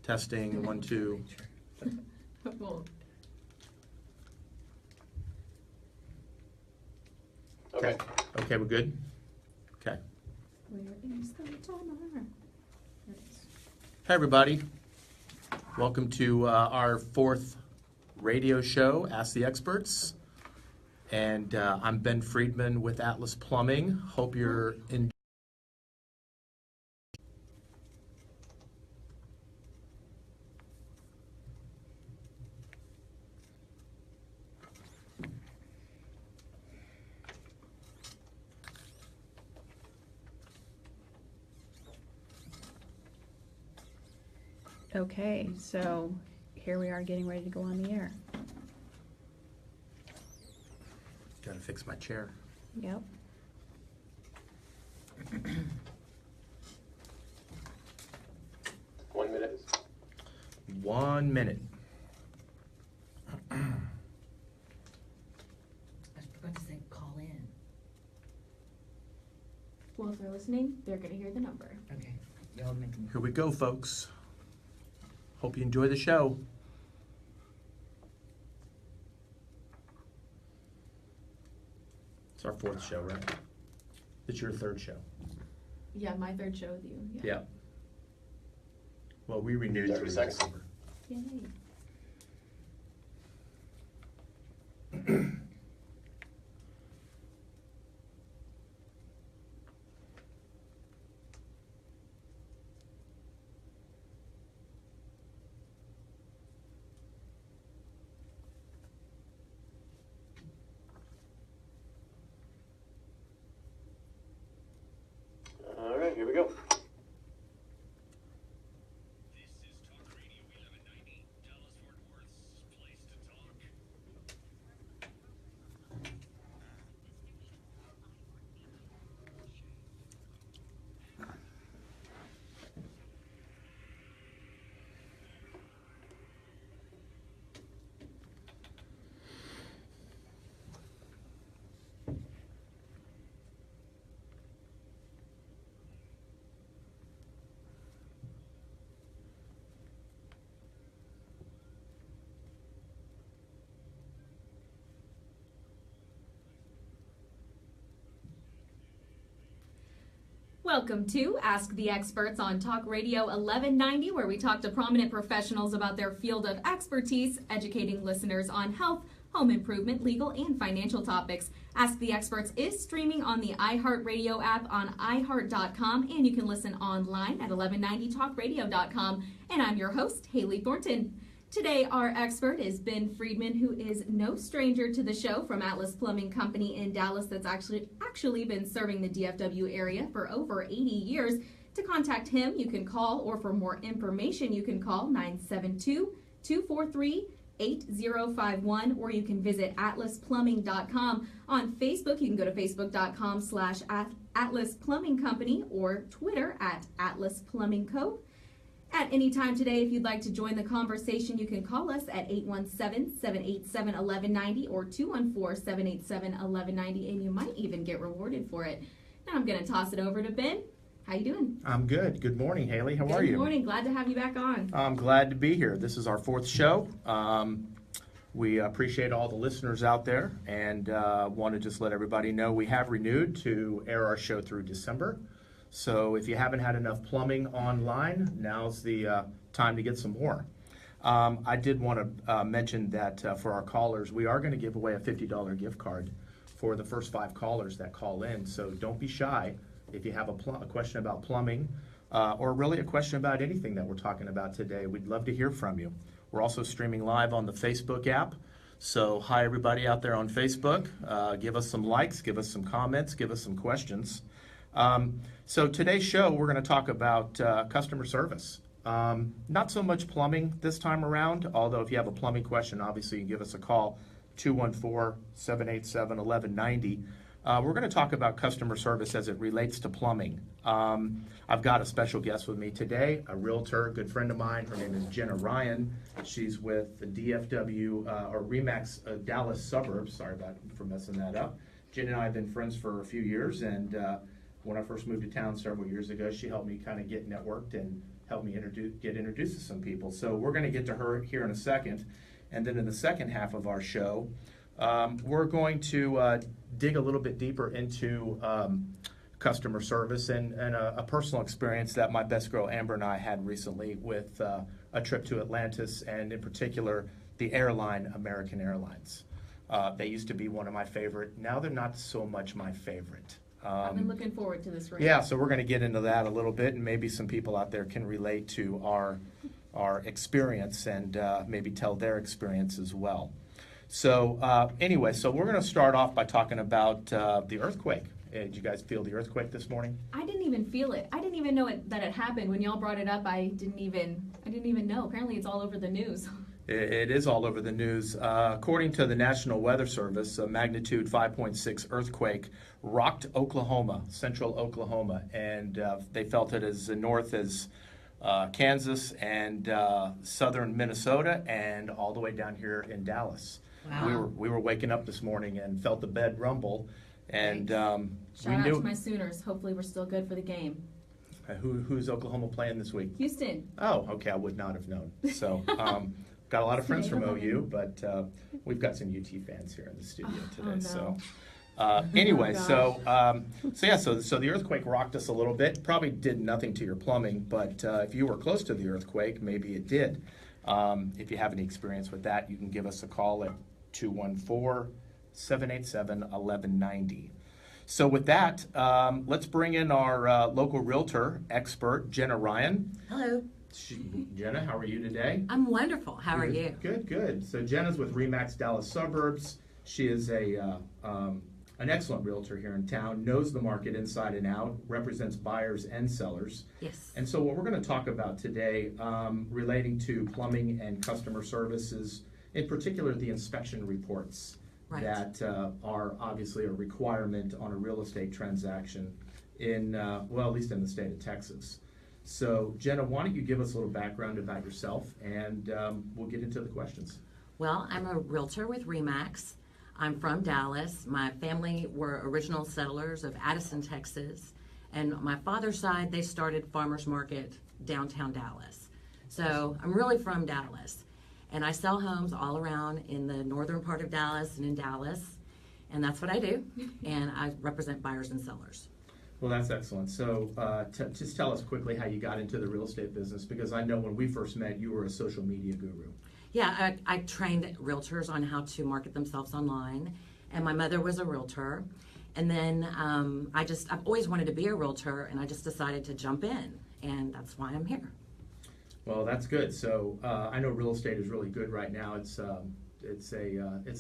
Testing, 1, 2. Okay. Okay, we're good? Okay. Where is the timer? There it is. Hi, everybody. Welcome to our 4th radio show, Ask the Experts. And I'm Ben Friedman with Atlas Plumbing. Hope you're in. Okay, so here we are getting ready to go on the air. Gotta fix my chair. Yep. 1 minute. 1 minute. I forgot to say call in. Well, if they're listening, they're going to hear the number. Okay. Y'all make them. Here we go, folks. Hope you enjoy the show. It's our 4th show, right? It's your 3rd show. Yeah, my 3rd show with you. Yeah. Well, we renewed 30 through seconds. December. Yay. All right, here we go. This is Talk Radio 1190, Dallas-Fort Worth's place to talk. Welcome to Ask the Experts on Talk Radio 1190, where we talk to prominent professionals about their field of expertise, educating listeners on health, home improvement, legal, and financial topics. Ask the Experts is streaming on the iHeartRadio app on iHeart.com, and you can listen online at 1190talkradio.com. And I'm your host, Haley Thornton. Today, our expert is Ben Friedman, who is no stranger to the show, from Atlas Plumbing Company in Dallas that's actually been serving the DFW area for over 80 years. To contact him, you can call, or for more information, you can call 972-243-8051, or you can visit atlasplumbing.com. On Facebook, you can go to facebook.com/Atlas Plumbing Company, or Twitter @Atlas Plumbing Co. At any time today, if you'd like to join the conversation, you can call us at 817-787-1190 or 214-787-1190, and you might even get rewarded for it. Now I'm going to toss it over to Ben. How you doing? I'm good. Good morning, Haley. How are you? Good morning. Glad to have you back on. I'm glad to be here. This is our 4th show. We appreciate all the listeners out there, and want to just let everybody know we have renewed to air our show through December. So if you haven't had enough plumbing online, now's the time to get some more. I did want to mention that for our callers, we are going to give away a $50 gift card for the first 5 callers that call in. So don't be shy if you have a question about plumbing, or really a question about anything that we're talking about today. We'd love to hear from you. We're also streaming live on the Facebook app. So hi, everybody out there on Facebook. Give us some likes, give us some comments, give us some questions. So today's show, we're going to talk about customer service. Not so much plumbing this time around, although if you have a plumbing question, obviously you can give us a call, 214-787-1190. We're going to talk about customer service as it relates to plumbing. I've got a special guest with me today, a realtor, a good friend of mine. Her name is Jenna Ryan. She's with the DFW, or RE/MAX Dallas suburbs. Sorry for messing that up. Jen and I have been friends for a few years, and when I first moved to town several years ago. She helped me kind of get networked and helped me get introduced to some people. So we're going to get to her here in a second. And then in the second half of our show, we're going to dig a little bit deeper into customer service and a personal experience that my best girl Amber and I had recently with a trip to Atlantis, and in particular the airline American Airlines. They used to be one of my favorite. Now they're not so much my favorite. I've been looking forward to this. Yeah, so we're going to get into that a little bit, and maybe some people out there can relate to our experience and maybe tell their experience as well. So anyway, so we're going to start off by talking about the earthquake. Did you guys feel the earthquake this morning? I didn't even feel it. I didn't even know that it happened. When y'all brought it up, I didn't even know. Apparently it's all over the news. It is all over the news. According to the National Weather Service, a magnitude 5.6 earthquake rocked Oklahoma, central Oklahoma, and they felt it as north as Kansas and southern Minnesota and all the way down here in Dallas. Wow. We were waking up this morning and felt the bed rumble, and Shout out to my Sooners. Hopefully we're still good for the game. Who's Oklahoma playing this week? Houston. Oh, okay. I would not have known. So, got a lot of friends from OU, but we've got some UT fans here in the studio today. no. So, anyway, Oh, so the earthquake rocked us a little bit. Probably did nothing to your plumbing, but if you were close to the earthquake, maybe it did. If you have any experience with that, you can give us a call at 214-787-1190. So with that, let's bring in our local realtor expert, Jenna Ryan. Hello. Jenna, how are you today? I'm wonderful. How are you? Good. So Jenna's with RE/MAX Dallas Suburbs. She is an excellent realtor here in town, knows the market inside and out, represents buyers and sellers. Yes. And so what we're going to talk about today relating to plumbing and customer services, in particular the inspection reports. Right. That are obviously a requirement on a real estate transaction in, at least in the state of Texas. So, Jenna, why don't you give us a little background about yourself, and we'll get into the questions. Well, I'm a realtor with RE/MAX. I'm from Dallas. My family were original settlers of Addison, Texas. And on my father's side, they started Farmers Market downtown Dallas. So I'm really from Dallas. And I sell homes all around in the northern part of Dallas and in Dallas. And that's what I do. And I represent buyers and sellers. Well, that's excellent. So just tell us quickly how you got into the real estate business, because I know when we first met, you were a social media guru. Yeah, I trained realtors on how to market themselves online. And my mother was a realtor. And then I've always wanted to be a realtor, and I just decided to jump in. And that's why I'm here. Well, that's good. So I know real estate is really good right now. It's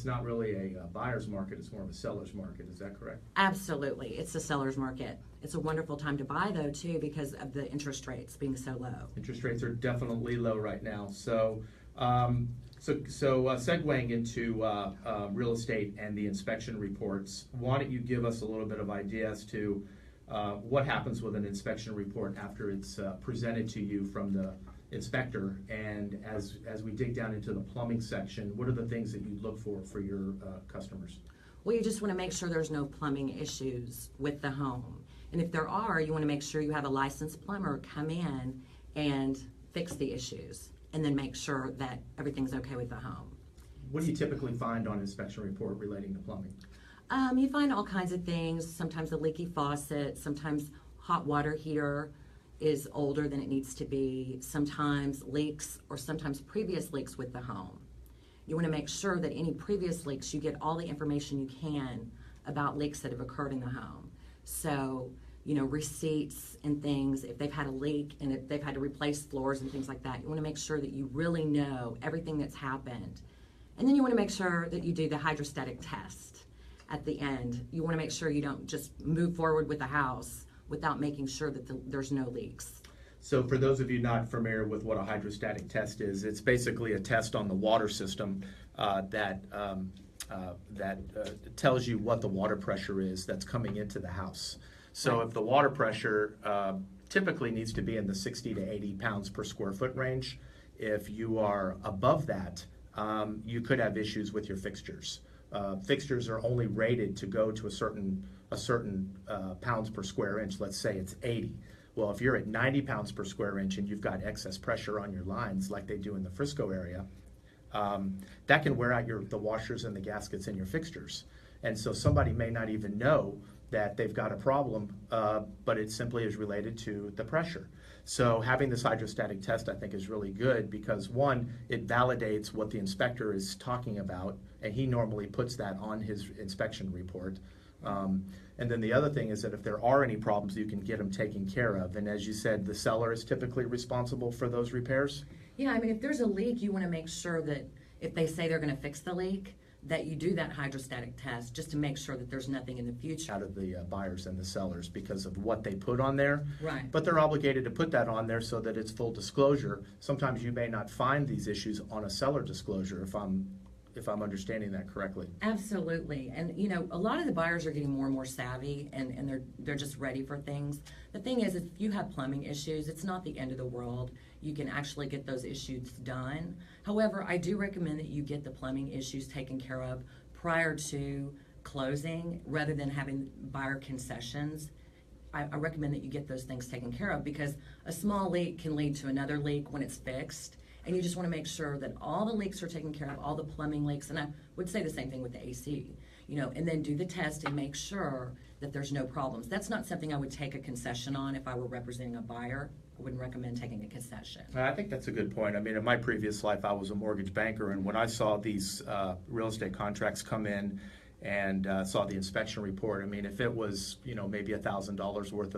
not really a buyer's market. It's more of a seller's market. Is that correct? Absolutely. It's a seller's market. It's a wonderful time to buy, though, too, because of the interest rates being so low. Interest rates are definitely low right now. So segueing into real estate and the inspection reports, why don't you give us a little bit of idea as to what happens with an inspection report after it's presented to you from the inspector, and as we dig down into the plumbing section, what are the things that you look for your customers? Well, you just want to make sure there's no plumbing issues with the home. And if there are, you want to make sure you have a licensed plumber come in and fix the issues, and then make sure that everything's okay with the home. What do you typically find on an inspection report relating to plumbing? You find all kinds of things, sometimes a leaky faucet, sometimes hot water heater is older than it needs to be, sometimes leaks or sometimes previous leaks with the home. You want to make sure that any previous leaks, you get all the information you can about leaks that have occurred in the home. So, receipts and things, if they've had a leak and if they've had to replace floors and things like that, you want to make sure that you really know everything that's happened. And then you want to make sure that you do the hydrostatic test at the end. You want to make sure you don't just move forward with the house without making sure that there's no leaks. So for those of you not familiar with what a hydrostatic test is, it's basically a test on the water system that tells you what the water pressure is that's coming into the house. So if the water pressure typically needs to be in the 60 to 80 pounds per square foot range, if you are above that, you could have issues with your fixtures. fixtures are only rated to go to a certain pounds per square inch. Let's say it's 80. Well, if you're at 90 pounds per square inch and you've got excess pressure on your lines like they do in the Frisco area, that can wear out the washers and the gaskets in your fixtures. And so somebody may not even know that they've got a problem, but it simply is related to the pressure. So having this hydrostatic test, I think, is really good because, one, it validates what the inspector is talking about, and he normally puts that on his inspection report. And then the other thing is that if there are any problems, you can get them taken care of. And as you said, the seller is typically responsible for those repairs? Yeah, I mean, if there's a leak, you want to make sure that if they say they're going to fix the leak, that you do that hydrostatic test just to make sure that there's nothing in the future. Out of the buyers and the sellers because of what they put on there. Right. But they're obligated to put that on there so that it's full disclosure. Sometimes you may not find these issues on a seller disclosure if I'm understanding that correctly. Absolutely. And you know, a lot of the buyers are getting more and more savvy and they're just ready for things. The thing is, if you have plumbing issues, it's not the end of the world. You can actually get those issues done. However, I do recommend that you get the plumbing issues taken care of prior to closing rather than having buyer concessions. I recommend that you get those things taken care of because a small leak can lead to another leak when it's fixed. And you just want to make sure that all the leaks are taken care of, all the plumbing leaks, and I would say the same thing with the AC, you know, and then do the test and make sure that there's no problems. That's not something I would take a concession on if I were representing a buyer. I wouldn't recommend taking a concession. I think that's a good point. I mean, in my previous life, I was a mortgage banker, and when I saw these real estate contracts come in and saw the inspection report, I mean, if it was, you know, maybe $1,000 worth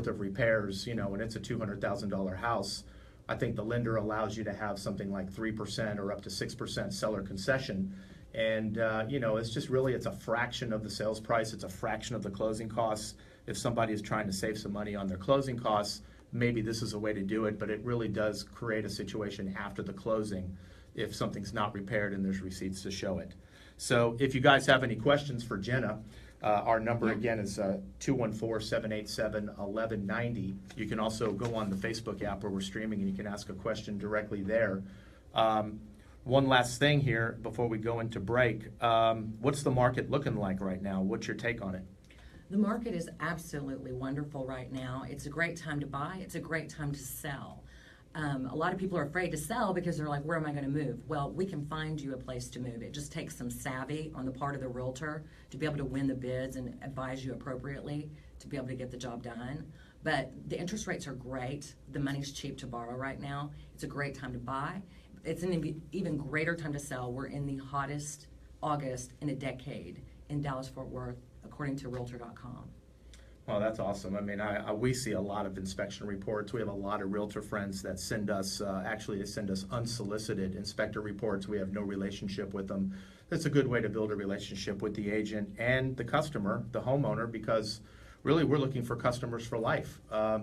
of repairs, you know, and it's a $200,000 house, I think the lender allows you to have something like 3% or up to 6% seller concession. And, you know, it's just really, it's a fraction of the sales price. It's a fraction of the closing costs. If somebody is trying to save some money on their closing costs, maybe this is a way to do it, but it really does create a situation after the closing if something's not repaired and there's receipts to show it. So if you guys have any questions for Jenna, our number again is 214-787-1190. You can also go on the Facebook app where we're streaming and you can ask a question directly there. One last thing here before we go into break. What's the market looking like right now? What's your take on it? The market is absolutely wonderful right now. It's a great time to buy. It's a great time to sell. A lot of people are afraid to sell because they're like, where am I going to move? Well, we can find you a place to move. It just takes some savvy on the part of the realtor to be able to win the bids and advise you appropriately to be able to get the job done. But the interest rates are great. The money's cheap to borrow right now. It's a great time to buy. It's an even greater time to sell. We're in the hottest August in a decade in Dallas-Fort Worth, according to Realtor.com. Well, that's awesome. I mean, we see a lot of inspection reports. We have a lot of realtor friends that send us, actually they send us unsolicited inspector reports. We have no relationship with them. That's a good way to build a relationship with the agent and the customer, the homeowner, because really we're looking for customers for life.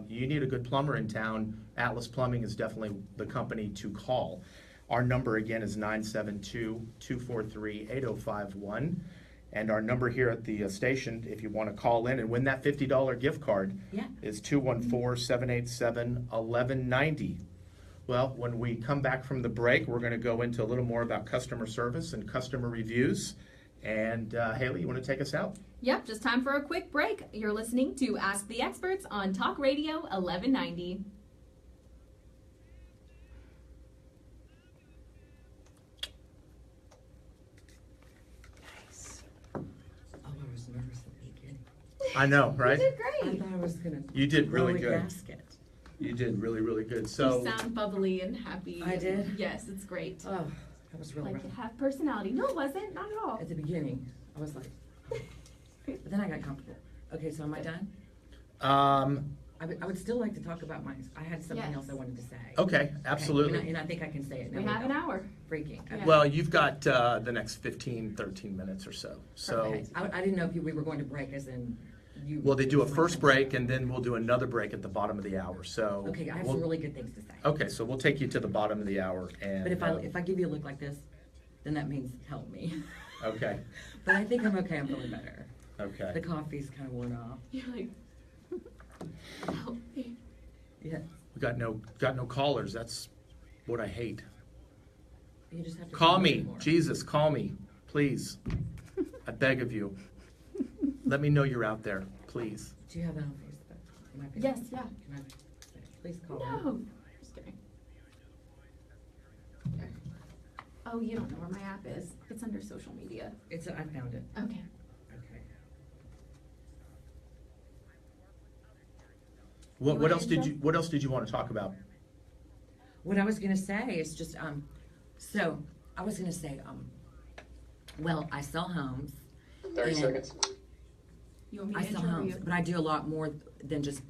You need a good plumber in town. Atlas Plumbing is definitely the company to call. Our number again is 972-243-8051. And our number here at the station, if you want to call in and win that $50 gift card, is 214-787-1190. Well, when we come back from the break, we're going to go into a little more about customer service and customer reviews. And Haley, you want to take us out? Yep, just time for a quick break. You're listening to Ask the Experts on Talk Radio 1190. I know, right? You did I great. thought I was going to You did really blow a good. gasket. You did really, really good. So, You sound bubbly and happy. I did? Yes, it's great. Oh, that was really Like rough. you have personality. No, it wasn't. Not at all. At the beginning, I was like, oh. But then I got comfortable. Okay, so am I done? I would still like to talk about I had something Yes. else I wanted to say. okay, absolutely. And I think I can say it now. We have an hour. Freaking. Yeah. Well, you've got the next 15, 13 minutes or so. So, Perfect. I didn't know if we were going to break as in you. well, they do a first break and then we'll do another break at the bottom of the hour. So, Okay, I have we'll- some really good things to say. Okay, so we'll take you to the bottom of the hour. And, But if I give you a look like this, then that means help me. okay, But I think I'm okay. I'm feeling better. The okay. coffee's kind of worn off. You're like, help me. Yeah. We got no callers. That's what I hate. You just have to Call talk me, more. Jesus, call me, please, I beg of you, let me know you're out there, please. Do you have that on Facebook? Am I Yes, yeah. Can I, please call me. No. Just kidding. Oh, you don't know where my app is. It's under social media. I found it. Okay. Okay. What want else an did intro? what else did you want to talk about? What I was gonna say is just, so, I was gonna say, well, I sell homes. 30 and seconds. You want me I to sell intro homes, you? but I do a lot more than just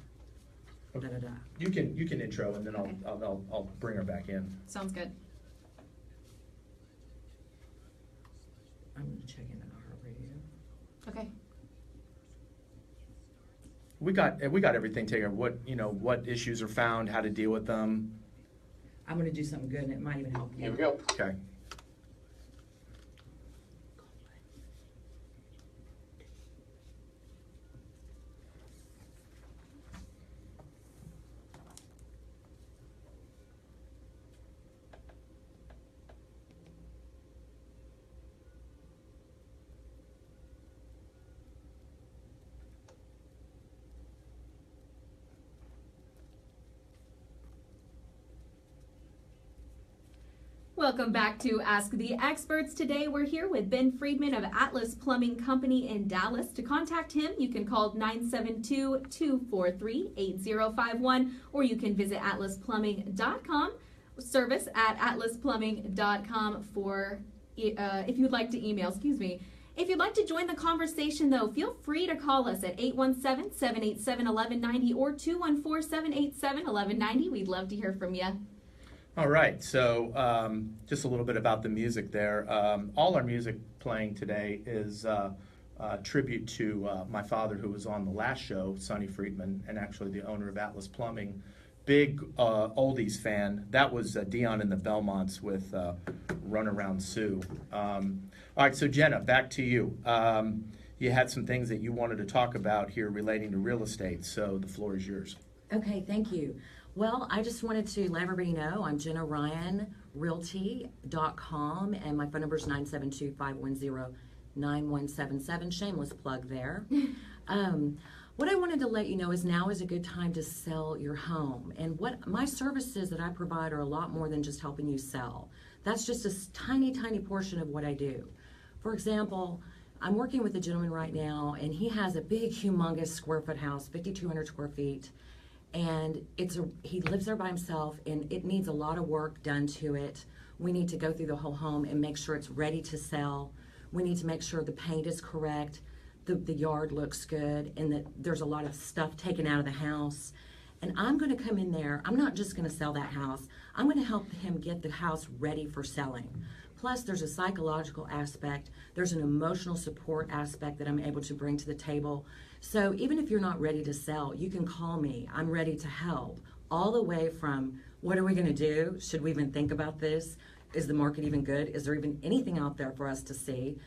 da-da-da. You can intro, and then Okay. I'll bring her back in. Sounds good. I'm gonna check in on our radio. Okay. We got everything taken. What issues are found, how to deal with them. I'm gonna do something good and it might even help you. Here we go. Okay. Welcome back to Ask the Experts. Today we're here with Ben Friedman of Atlas Plumbing Company in Dallas. To contact him, you can call 972-243-8051 or you can visit atlasplumbing.com. Service at atlasplumbing.com for if you'd like to email, If you'd like to join the conversation, though, feel free to call us at 817-787-1190 or 214-787-1190. We'd love to hear from you. All right, so just a little bit about the music there. All our music playing today is a tribute to my father, who was on the last show, Sonny Friedman, and actually the owner of Atlas Plumbing. Big oldies fan. That was Dion and the Belmonts with Run Around Sue. All right, so Jenna, back to you. You had some things that you wanted to talk about here relating to real estate, so the floor is yours. Okay, thank you. Well, I just wanted to let everybody know I'm Jenna Ryan, realty.com, and my phone number is 972-510-9177. Shameless plug there. What I wanted to let you know is now is a good time to sell your home. And what my services that I provide are a lot more than just helping you sell. That's just a tiny, tiny portion of what I do. For example, I'm working with a gentleman right now, and he has a big, humongous square foot house, 5,200 square feet. And he lives there by himself, and it needs a lot of work done to it. We need to go through the whole home and make sure it's ready to sell. We need to make sure the paint is correct, the yard looks good, and that there's a lot of stuff taken out of the house. And I'm going to come in there. I'm not just going to sell that house. I'm going to help him get the house ready for selling. Plus, there's a psychological aspect. There's an emotional support aspect that I'm able to bring to the table. So even if you're not ready to sell, you can call me. I'm ready to help. All the way from, what are we going to do? Should we even think about this? Is the market even good? Is there even anything out there for us to see?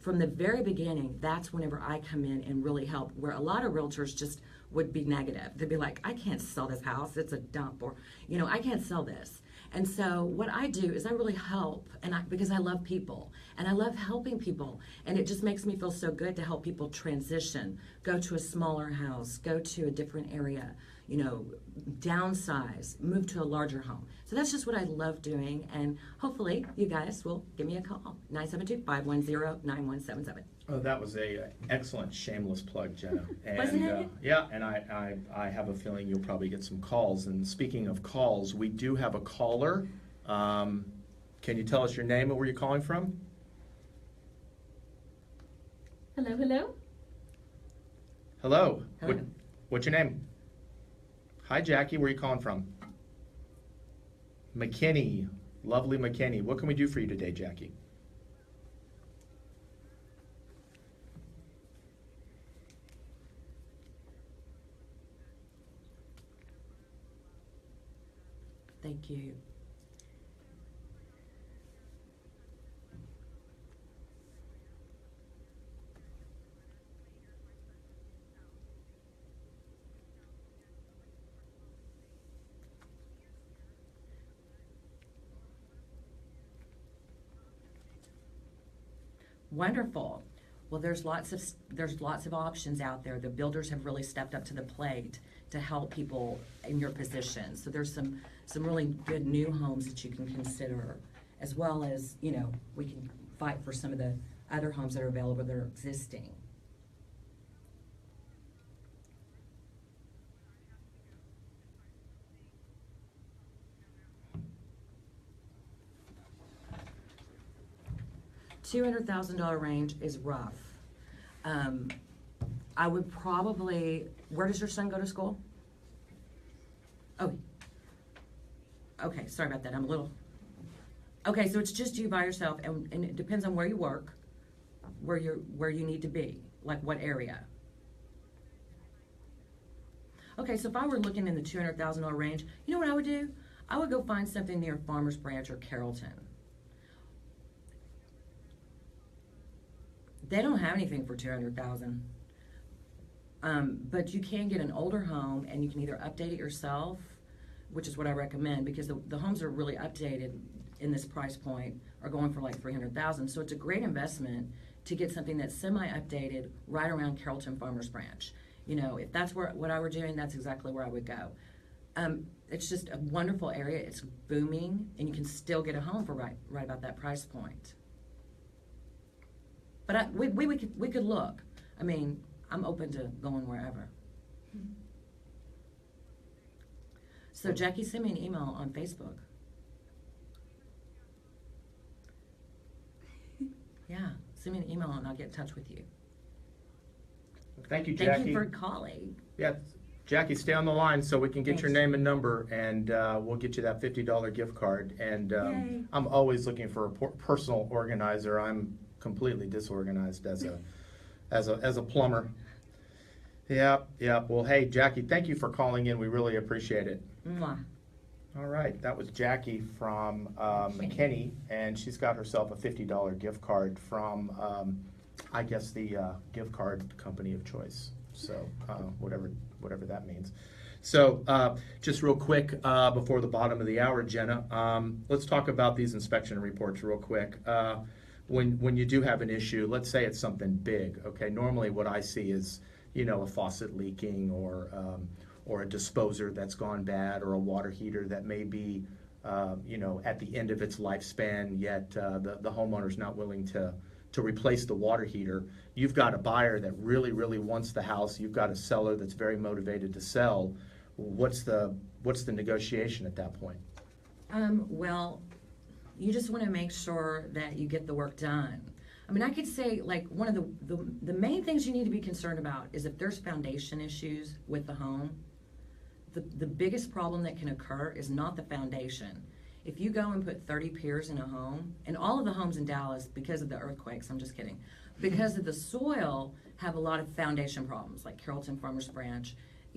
From the very beginning, that's whenever I come in and really help, where a lot of realtors just would be negative. They'd be like, I can't sell this house. It's a dump, or, I can't sell this. And so what I do is I really help, because I love people, and I love helping people, and it just makes me feel so good to help people transition, go to a smaller house, go to a different area, downsize, move to a larger home. So that's just what I love doing, and hopefully you guys will give me a call, 972-510-9177. Oh, that was a excellent shameless plug, Jenna. And, Wasn't it? Yeah, and I have a feeling you'll probably get some calls. And speaking of calls, we do have a caller. Can you tell us your name and where you're calling from? Hello, hello. Hello. Hello. What's your name? Hi, Jackie. Where are you calling from? McKinney. Lovely McKinney. What can we do for you today, Jackie? Thank you. Wonderful. Well, there's lots of options out there. The builders have really stepped up to the plate to help people in your position. So there's some really good new homes that you can consider, as well as, you know, we can fight for some of the other homes that are available that are existing. $200,000 range is rough. I would probably, where does your son go to school? Oh, okay, sorry about that, I'm a little, okay, so it's just you by yourself, and it depends on where you work, where you need to be, like what area. Okay, so if I were looking in the $200,000 range, you know what I would do? I would go find something near Farmers Branch or Carrollton. They don't have anything for $200,000. But you can get an older home and you can either update it yourself, which is what I recommend, because the homes are really updated in this price point are going for like $300,000. So it's a great investment to get something that's semi-updated right around Carrollton Farmers Branch. You know, if that's what I were doing, that's exactly where I would go. It's just a wonderful area. It's booming, and you can still get a home for right about that price point. But we could look. I mean, I'm open to going wherever. So Jackie, send me an email on Facebook. Yeah, send me an email and I'll get in touch with you. Thank you, Jackie. Thank you for calling. Yeah, Jackie, stay on the line so we can get your Thanks. name and number, and we'll get you that $50 gift card. And Yay. I'm always looking for a personal organizer. I'm completely disorganized as a plumber. Yeah. Well, hey, Jackie, thank you for calling in. We really appreciate it. Mwah. All right, that was Jackie from McKinney, and she's got herself a $50 gift card from, I guess, the gift card company of choice. So whatever that means. So just real quick before the bottom of the hour, Jenna, let's talk about these inspection reports real quick. When you do have an issue, let's say it's something big. Okay, normally what I see is, you know, a faucet leaking or a disposer that's gone bad, or a water heater that may be, you know, at the end of its lifespan, yet the homeowner's not willing to replace the water heater. You've got a buyer that really wants the house. You've got a seller that's very motivated to sell. What's the negotiation at that point? Well, you just want to make sure that you get the work done. I mean, I could say, like, one of the main things you need to be concerned about is if there's foundation issues with the home. The biggest problem that can occur is not the foundation. If you go and put 30 piers in a home, and all of the homes in Dallas, because of the earthquakes, I'm just kidding, because of the soil, have a lot of foundation problems, like Carrollton Farmers Branch,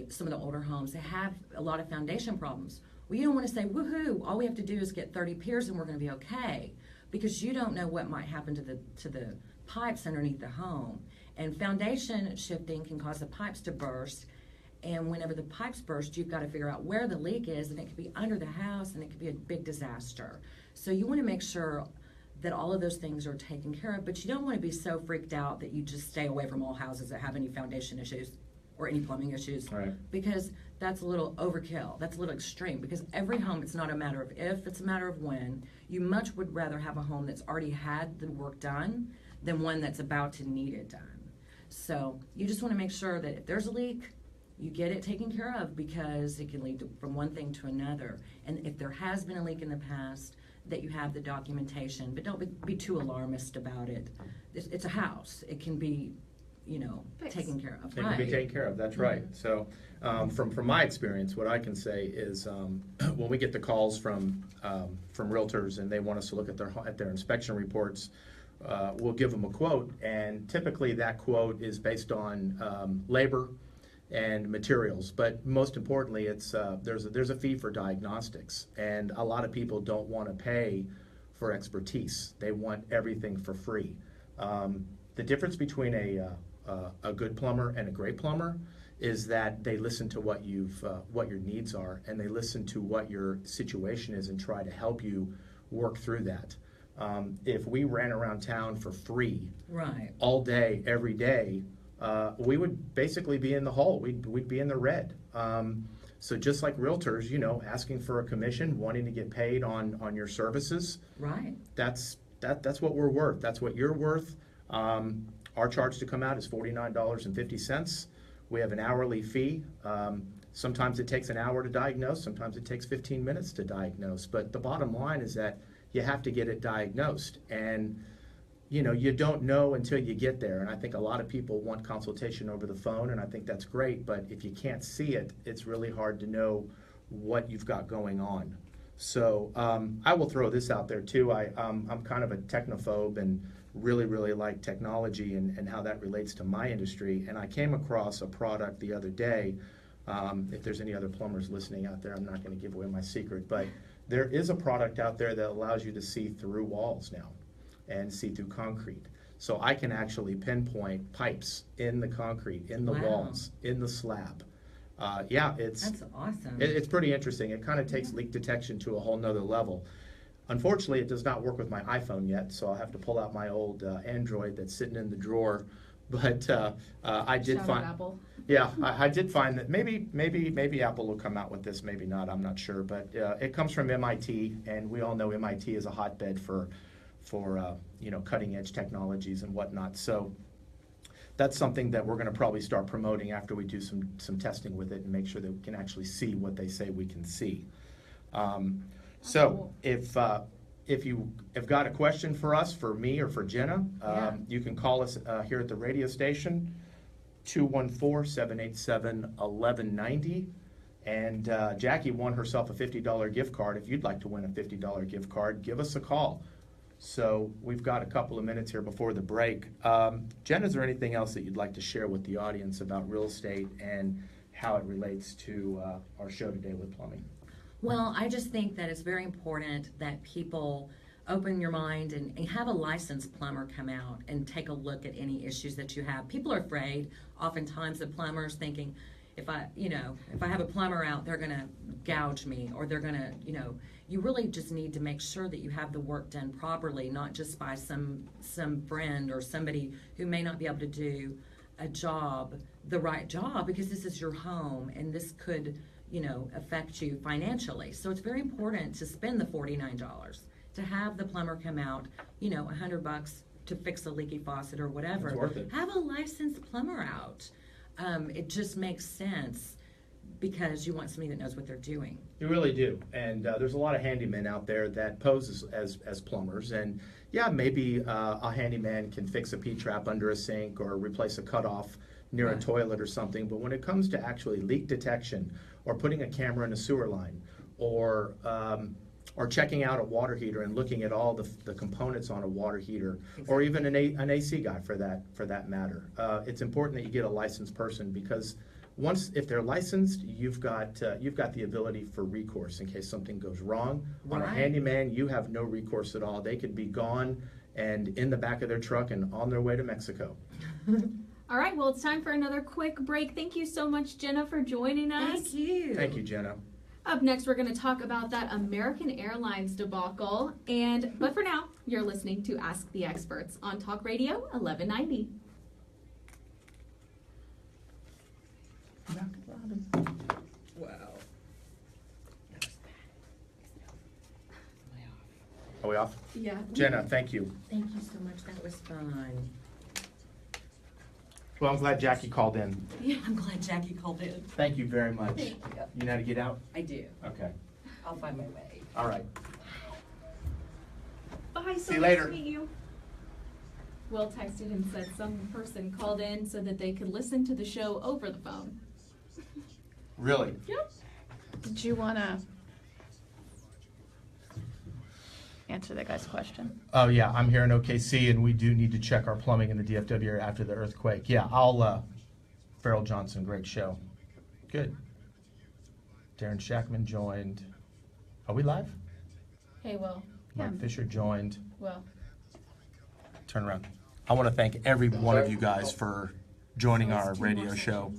some of the older homes, they have a lot of foundation problems. Well, you don't want to say, woohoo, all we have to do is get 30 piers and we're going to be okay, because you don't know what might happen to the pipes underneath the home. And foundation shifting can cause the pipes to burst. And whenever the pipes burst, you've got to figure out where the leak is, and it could be under the house, and it could be a big disaster. So you want to make sure that all of those things are taken care of, but you don't want to be so freaked out that you just stay away from all houses that have any foundation issues or any plumbing issues, Right. because that's a little overkill. That's a little extreme, because every home, it's not a matter of if, it's a matter of when. You much would rather have a home that's already had the work done than one that's about to need it done. So you just want to make sure that if there's a leak, you get it taken care of, because it can lead from one thing to another. And if there has been a leak in the past, that you have the documentation, but don't be too alarmist about it. It's a house. It can be, you know, Fixed. taken care of. It can be taken care of, that's right. So from my experience, what I can say is when we get the calls from realtors and they want us to look at their inspection reports, we'll give them a quote, and typically that quote is based on labor and materials, but most importantly, it's there's a fee for diagnostics, and a lot of people don't want to pay for expertise. They want everything for free. The difference between a good plumber and a great plumber is that they listen to what your needs are, and they listen to what your situation is and try to help you work through that. If we ran around town for free Right. all day, every day, we would basically be in the hole. We'd be in the red. So just like realtors, asking for a commission, wanting to get paid on your services, Right. that's what we're worth. That's what you're worth. Our charge to come out is $49.50. We have an hourly fee. Sometimes it takes an hour to diagnose. Sometimes it takes 15 minutes to diagnose. But the bottom line is that you have to get it diagnosed. And, you don't know until you get there. And I think a lot of people want consultation over the phone, and I think that's great. But if you can't see it, it's really hard to know what you've got going on. So I will throw this out there too. I'm kind of a technophobe and really, really like technology and how that relates to my industry. And I came across a product the other day. If there's any other plumbers listening out there, I'm not going to give away my secret. But there is a product out there that allows you to see through walls now and see through concrete. So I can actually pinpoint pipes in the concrete, in the Wow. walls, in the slab. It's That's awesome. it's pretty interesting. It kind of takes leak detection to a whole nother level. Unfortunately, it does not work with my iPhone yet, so I'll have to pull out my old Android that's sitting in the drawer. But I did Shout out find, Apple. yeah, I did find that maybe Apple will come out with this, maybe not. I'm not sure, but it comes from MIT, and we all know MIT is a hotbed for cutting edge technologies and whatnot. So that's something that we're going to probably start promoting after we do some testing with it and make sure that we can actually see what they say we can see. So if you have got a question for us, for me or for Jenna, you can call us here at the radio station, 214-787-1190. And Jackie won herself a $50 gift card. If you'd like to win a $50 gift card, give us a call. So we've got a couple of minutes here before the break. Jen, is there anything else that you'd like to share with the audience about real estate and how it relates to our show today with plumbing? Well, I just think that it's very important that people open your mind and have a licensed plumber come out and take a look at any issues that you have. People are afraid, oftentimes, of plumbers, thinking, if I have a plumber out, they're going to gouge me, or they're going to, you really just need to make sure that you have the work done properly, not just by some friend or somebody who may not be able to do the right job, because this is your home and this could, affect you financially. So it's very important to spend the $49 to have the plumber come out, $100 to fix a leaky faucet or whatever. It's worth it. Have a licensed plumber out. It just makes sense because you want somebody that knows what they're doing. You really do. And there's a lot of handymen out there that pose as plumbers. And yeah, maybe a handyman can fix a P-trap under a sink or replace a cutoff near a toilet or something. But when it comes to actually leak detection or putting a camera in a sewer line or checking out a water heater and looking at all the components on a water heater, or even an AC guy for that matter, it's important that you get a licensed person, because if they're licensed, you've got the ability for recourse in case something goes wrong. On a Right. handyman, you have no recourse at all. They could be gone and in the back of their truck and on their way to Mexico. All right, well, it's time for another quick break. Thank you so much, Jenna, for joining us. Thank you. Thank you, Jenna. Up next, we're going to talk about that American Airlines debacle. But for now, you're listening to Ask the Experts on Talk Radio 1190. Wow. Are we off? Yeah. Jenna, thank you. Thank you so much. That was fun. Well, I'm glad Jackie called in. Yeah, I'm glad Jackie called in. Thank you very much. Thank you. You know how to get out? I do. Okay. I'll find my way. All right. Bye, so See you nice later. to meet you. Will texted and said some person called in so that they could listen to the show over the phone. Really? Yep. Did you want to answer that guy's question? Oh, yeah, I'm here in OKC, and we do need to check our plumbing in the DFW area after the earthquake. Yeah, Farrell Johnson, great show. Good. Darren Shackman joined. Are we live? Hey, Will. Mike Fisher joined. Will. Turn around. I want to thank every one of you guys for joining our radio show,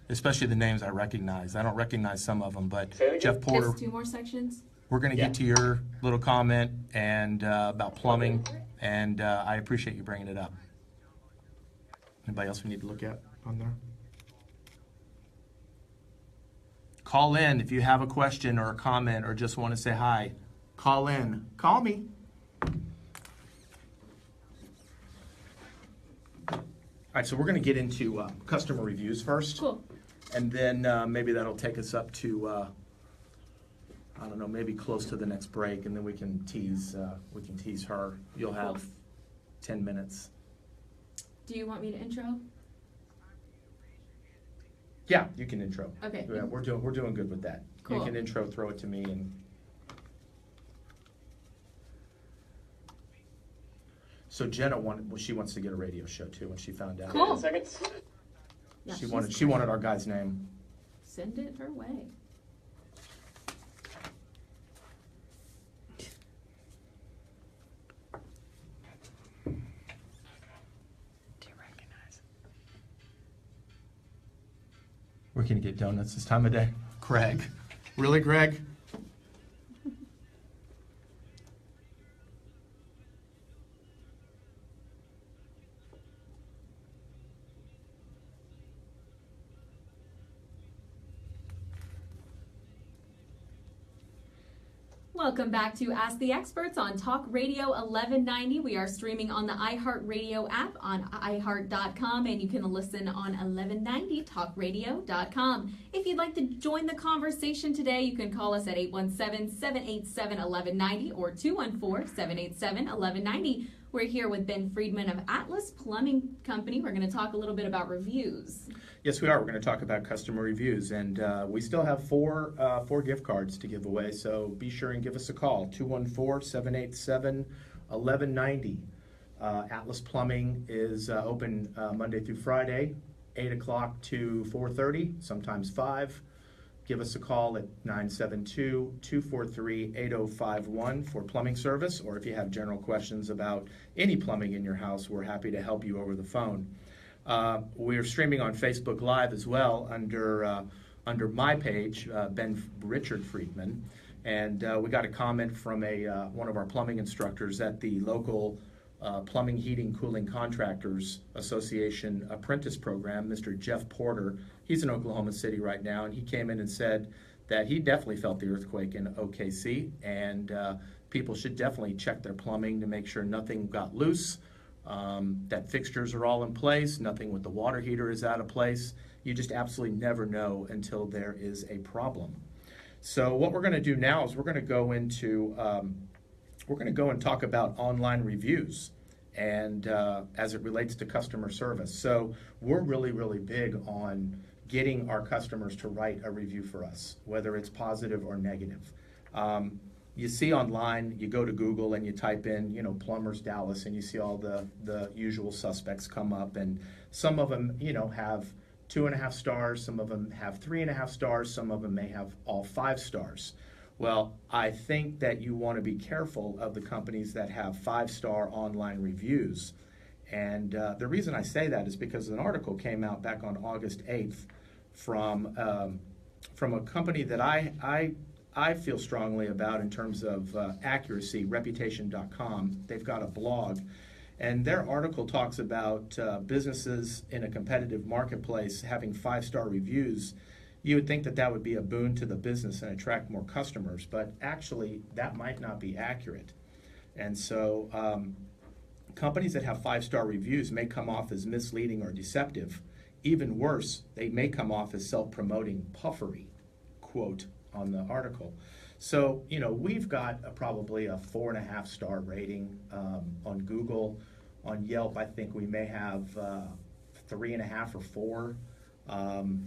especially the names I recognize. I don't recognize some of them, but Jeff Porter. It's 2 more sections? we're going to get to your little comment and about plumbing, and I appreciate you bringing it up. Anybody else we need to look at on there? Call in if you have a question or a comment or just want to say hi. Call in. Call me. All right, so we're going to get into customer reviews first. Cool. And then maybe that'll take us up to, I don't know, maybe close to the next break, and then we can tease her. You'll have Cool. 10 minutes. Do you want me to intro? Yeah, you can intro. Okay. Yeah, we're doing good with that. You Cool. can intro, throw it to me, and so Jenna she wants to get a radio show too when she found out. Cool. Yeah, She she's wanted our guy's name. Send it her way. Do you recognize? Where can you get donuts this time of day? Greg. Really, Greg? Welcome back to Ask the Experts on Talk Radio 1190. We are streaming on the iHeartRadio app on iHeart.com, and you can listen on 1190talkradio.com. If you'd like to join the conversation today, you can call us at 817-787-1190 or 214-787-1190. We're here with Ben Friedman of Atlas Plumbing Company. We're going to talk a little bit about reviews. Yes, we are. We're going to talk about customer reviews, and we still have four gift cards to give away, so be sure and give us a call, 214-787-1190. Atlas Plumbing is open Monday through Friday, 8 o'clock to 4:30, sometimes 5. Give us a call at 972-243-8051 for plumbing service, or if you have general questions about any plumbing in your house, we're happy to help you over the phone. We're streaming on Facebook Live as well under my page, Richard Friedman, and we got a comment from one of our plumbing instructors at the local Plumbing, Heating, Cooling Contractors Association apprentice program, Mr. Jeff Porter. He's in Oklahoma City right now, and he came in and said that he definitely felt the earthquake in OKC, and people should definitely check their plumbing to make sure nothing got loose, that fixtures are all in place, nothing with the water heater is out of place. You just absolutely never know until there is a problem. So what we're going to do now is we're going to go and talk about online reviews and as it relates to customer service. So we're really big on getting our customers to write a review for us, whether it's positive or negative. You see online, you go to Google and you type in, Plumbers Dallas, and you see all the usual suspects come up, and some of them, have 2.5 stars, some of them have 3.5 stars, some of them may have all 5 stars. Well, I think that you want to be careful of the companies that have 5-star online reviews. And the reason I say that is because an article came out back on August 8th from a company that I feel strongly about in terms of accuracy, reputation.com. They've got a blog, and their article talks about businesses in a competitive marketplace having 5-star reviews. You would think that that would be a boon to the business and attract more customers, but actually that might not be accurate. And so companies that have 5-star reviews may come off as misleading or deceptive. Even worse, they may come off as self-promoting puffery, quote on the article. So, we've got probably a 4.5-star rating on Google. On Yelp, I think we may have 3.5 or 4.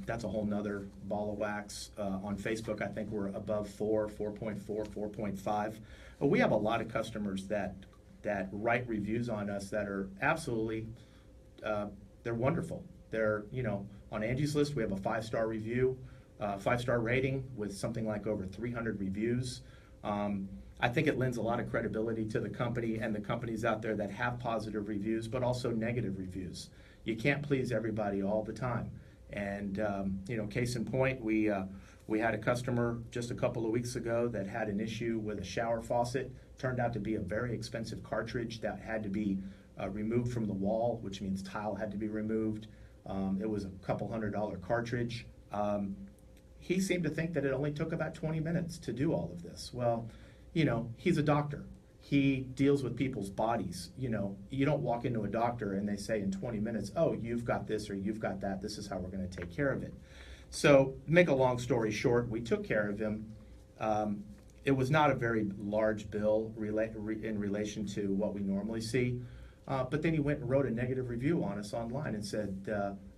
That's a whole nother ball of wax. On Facebook, I think we're above 4, 4.4, 4.5. But we have a lot of customers that write reviews on us that are absolutely, they're wonderful. They're, on Angie's List, we have a 5-star review, 5-star rating with something like over 300 reviews. I think it lends a lot of credibility to the company and the companies out there that have positive reviews, but also negative reviews. You can't please everybody all the time. And, case in point, we We had a customer just a couple of weeks ago that had an issue with a shower faucet. Turned out to be a very expensive cartridge that had to be removed from the wall, which means tile had to be removed. It was a couple $100 cartridge. He seemed to think that it only took about 20 minutes to do all of this. Well, he's a doctor. He deals with people's bodies. You don't walk into a doctor and they say in 20 minutes, oh, you've got this or you've got that. This is how we're going to take care of it. So, make a long story short, we took care of him. It was not a very large bill in relation to what we normally see. But then he went and wrote a negative review on us online and said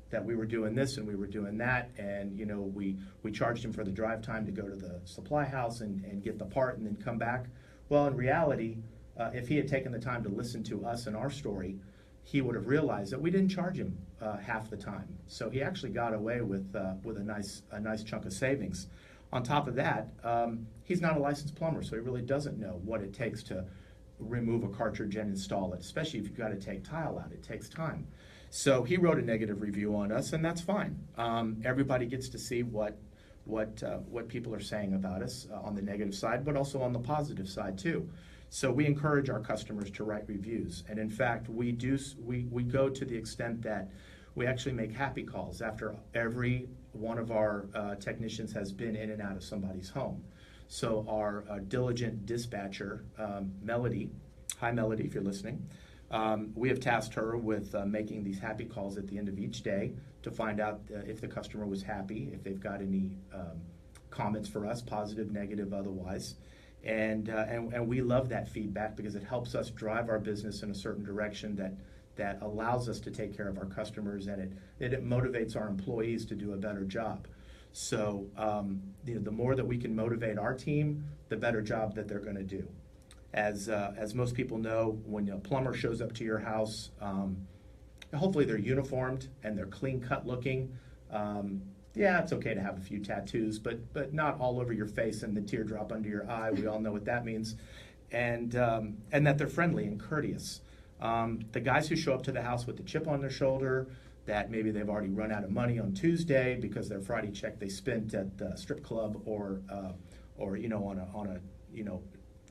that we were doing this and we were doing that. And, we charged him for the drive time to go to the supply house and get the part and then come back. Well, in reality, if he had taken the time to listen to us and our story, he would have realized that we didn't charge him half the time. So he actually got away with a nice chunk of savings. On top of that, he's not a licensed plumber, so he really doesn't know what it takes to remove a cartridge and install it, especially if you've got to take tile out. It takes time. So he wrote a negative review on us, and that's fine. Everybody gets to see what people are saying about us on the negative side, but also on the positive side too. So we encourage our customers to write reviews, and in fact, we go to the extent that we actually make happy calls after every one of our technicians has been in and out of somebody's home. So our diligent dispatcher, Melody, hi Melody if you're listening, we have tasked her with making these happy calls at the end of each day to find out if the customer was happy, if they've got any comments for us, positive, negative, otherwise. And we love that feedback because it helps us drive our business in a certain direction that allows us to take care of our customers, and it motivates our employees to do a better job. So the more that we can motivate our team, the better job that they're going to do. As most people know, when a plumber shows up to your house, hopefully they're uniformed and they're clean cut looking. Yeah, it's okay to have a few tattoos, but not all over your face and the teardrop under your eye. We all know what that means. And that they're friendly and courteous. The guys who show up to the house with the chip on their shoulder, that maybe they've already run out of money on Tuesday because their Friday check they spent at the strip club or on a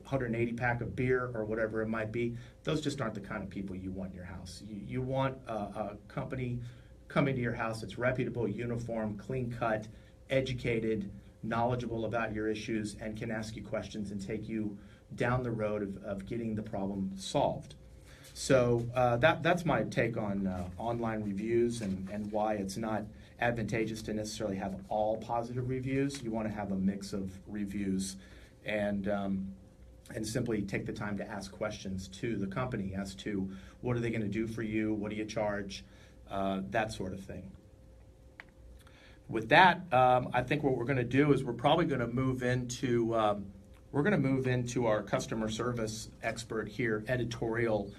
180 pack of beer or whatever it might be, those just aren't the kind of people you want in your house. You want a company coming to your house that's reputable, uniform, clean cut, educated, knowledgeable about your issues, and can ask you questions and take you down the road of getting the problem solved. So that's my take on online reviews and why it's not advantageous to necessarily have all positive reviews. You want to have a mix of reviews and simply take the time to ask questions to the company as to what are they going to do for you, what do you charge, that sort of thing. With that, I think what we're going to do is we're probably going to move into our customer service expert here, editorial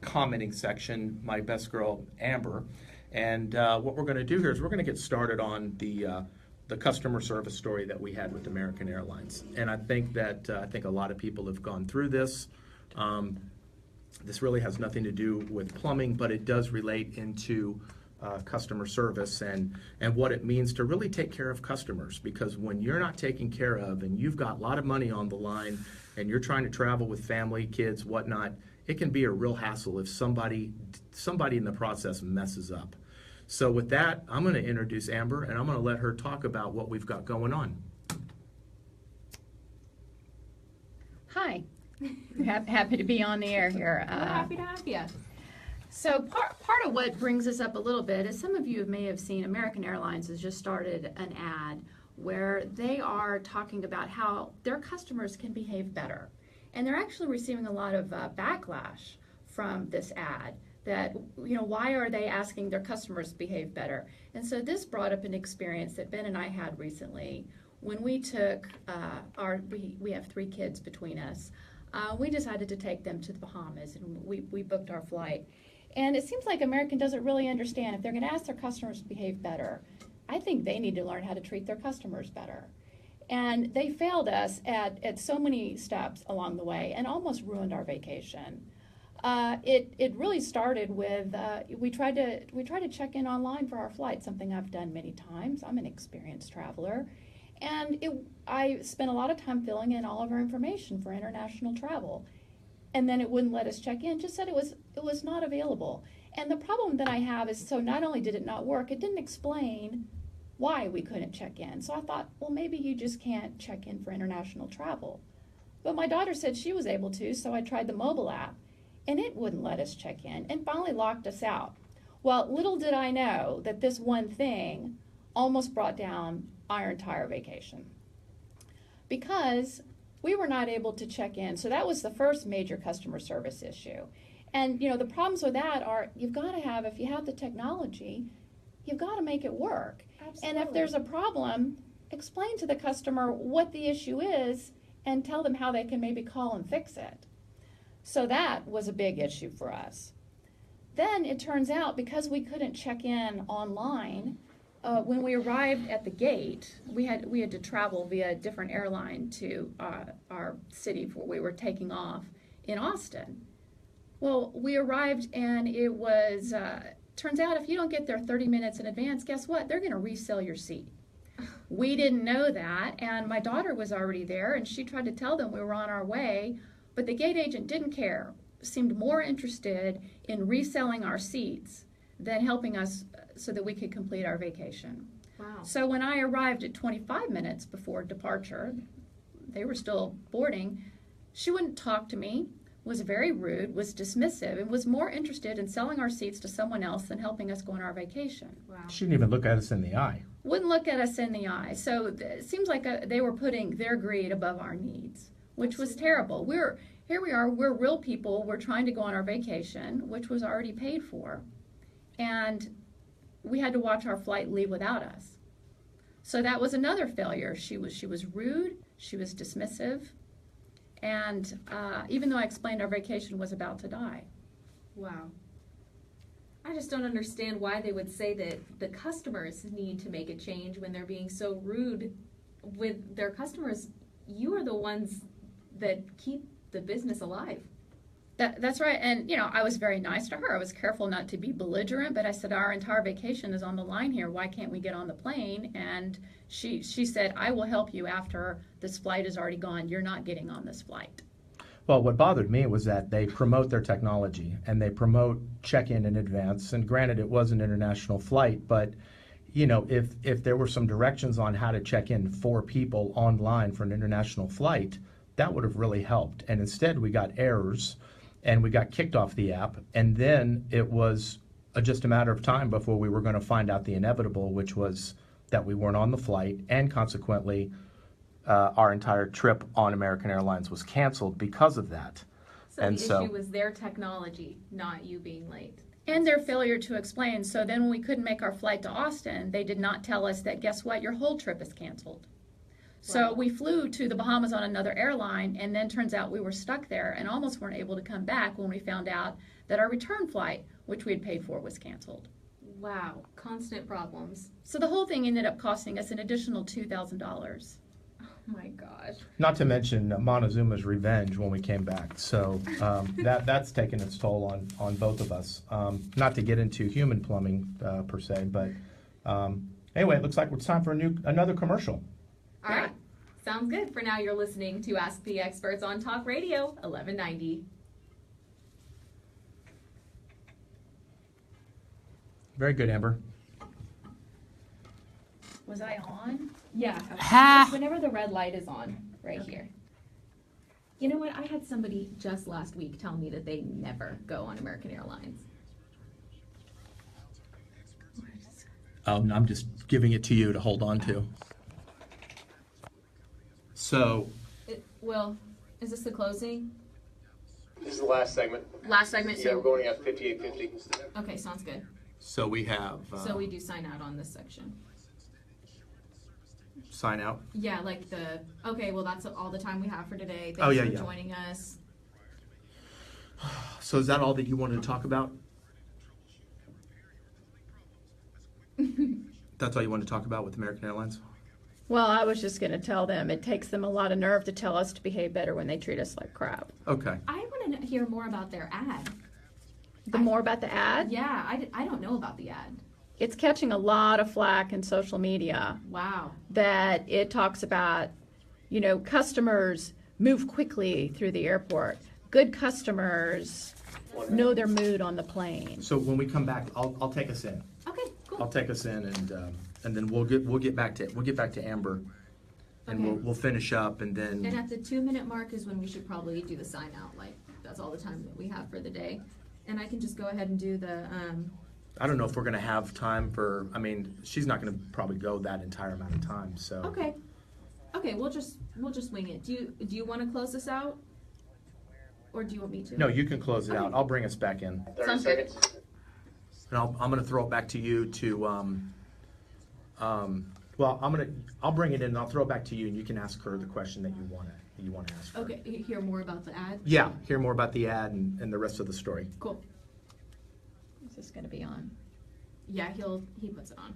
commenting section, my best girl Amber. And what we're going to do here is we're going to get started on the customer service story that we had with American Airlines. And I think a lot of people have gone through this. This really has nothing to do with plumbing, but it does relate into customer service and what it means to really take care of customers. Because when you're not taken care of and you've got a lot of money on the line and you're trying to travel with family, kids, whatnot, it can be a real hassle if somebody in the process messes up. So with that, I'm going to introduce Amber, and I'm going to let her talk about what we've got going on. Hi. Happy to be on the air here. We're happy to have you. So part of what brings us up a little bit is some of you may have seen American Airlines has just started an ad where they are talking about how their customers can behave better. And they're actually receiving a lot of backlash from this ad that, why are they asking their customers to behave better? And so this brought up an experience that Ben and I had recently when we took we have 3 kids between us. We decided to take them to the Bahamas, and we booked our flight. And it seems like American doesn't really understand if they're going to ask their customers to behave better. I think they need to learn how to treat their customers better. And they failed us at so many steps along the way and almost ruined our vacation. It really started with we tried to check in online for our flight, something I've done many times. I'm an experienced traveler. And I spent a lot of time filling in all of our information for international travel. And then it wouldn't let us check in, just said it was not available. And the problem that I have is, so not only did it not work, it didn't explain why we couldn't check in. So I thought, well, maybe you just can't check in for international travel. But my daughter said she was able to, so I tried the mobile app, and it wouldn't let us check in and finally locked us out. Well, little did I know that this one thing almost brought down our entire vacation, because we were not able to check in. So that was the first major customer service issue. And the problems with that are, you've got to have, if you have the technology, you've got to make it work. Absolutely. And if there's a problem, explain to the customer what the issue is and tell them how they can maybe call and fix it. So that was a big issue for us. Then it turns out, because we couldn't check in online, when we arrived at the gate, we had to travel via a different airline to our city where we were taking off in Austin. Well, we arrived and it was, turns out if you don't get there 30 minutes in advance, guess what? They're going to resell your seat. We didn't know that, and my daughter was already there, and she tried to tell them we were on our way, but the gate agent didn't care, seemed more interested in reselling our seats than helping us so that we could complete our vacation. Wow. So when I arrived at 25 minutes before departure, they were still boarding, she wouldn't talk to me, was very rude, was dismissive, and was more interested in selling our seats to someone else than helping us go on our vacation. Wow. She didn't even look at us in the eye. Wouldn't look at us in the eye. So it seems like they were putting their greed above our needs, which was terrible. Here we are, we're real people, we're trying to go on our vacation, which was already paid for, and we had to watch our flight leave without us. So that was another failure. She was rude, she was dismissive, and even though I explained our vacation was about to die. Wow. I just don't understand why they would say that the customers need to make a change when they're being so rude with their customers. You are the ones that keep the business alive. That's right. And, I was very nice to her. I was careful not to be belligerent, but I said, our entire vacation is on the line here. Why can't we get on the plane? And she said, I will help you after this flight is already gone. You're not getting on this flight. Well, what bothered me was that they promote their technology and they promote check-in in advance. And granted, it was an international flight, but if there were some directions on how to check in 4 people online for an international flight, that would have really helped. And instead, we got errors and we got kicked off the app. And then it was just a matter of time before we were going to find out the inevitable, which was that we weren't on the flight, and consequently, our entire trip on American Airlines was canceled because of that. So And the so- issue was their technology, not you being late. And their failure to explain. So then when we couldn't make our flight to Austin, they did not tell us that, guess what, your whole trip is canceled. So Wow. we flew to the Bahamas on another airline, and then turns out we were stuck there and almost weren't able to come back when we found out that our return flight, which we had paid for, was canceled. Wow. Constant problems. So the whole thing ended up costing us an additional $2,000. Oh my gosh. Not to mention Montezuma's revenge when we came back. So that's taken its toll on both of us. Not to get into human plumbing per se, but anyway, it looks like it's time for another commercial. All right. Sounds good. For now, you're listening to Ask the Experts on Talk Radio 1190. Very good, Amber. Was I on? Yeah. Whenever the red light is on, right here. You know what? I had somebody just last week tell me that they never go on American Airlines. I'm just giving it to you to hold on to. So Will, is this the closing? This is the last segment. Last segment? Yeah, we're going at 5850. Okay, sounds good. so we have So we do sign out on this section. sign out. Yeah, like okay, well, that's all the time we have for today. Thanks Oh, yeah, for yeah. joining us. So is that all that you wanted to talk about? That's all you wanted to talk about with American Airlines? Well, I was just going to tell them it takes them a lot of nerve to tell us to behave better when they treat us like crap. Okay. I want to hear more about their ad. The more about the ad? Yeah, I don't know about the ad. it's catching a lot of flack in social media Wow. that it talks about, customers move quickly through the airport. Good customers know their mood on the plane. So when we come back, I'll take us in. Okay, cool. I'll take us in, and then we'll get back to Amber, and Okay. we'll finish up, and then. And at the 2-minute mark is when we should probably do the sign out. Like, that's all the time that we have for the day. And I can just go ahead and do the, I don't know if we're gonna have time for. I mean, she's not gonna probably go that entire amount of time. So. okay. Okay, we'll just wing it. Do you want to close this out? Or do you want me to? No, you can close it Okay. out. I'll bring us back in, 30 Sounds good. seconds. and I'm gonna throw it back to you to. Well, I'll bring it in, and I'll throw it back to you, and you can ask her the question that you wanna ask her. Okay, hear more about the ad? Yeah, hear more about the ad and the rest of the story. Cool. Is this going to be on? Yeah, he puts it on.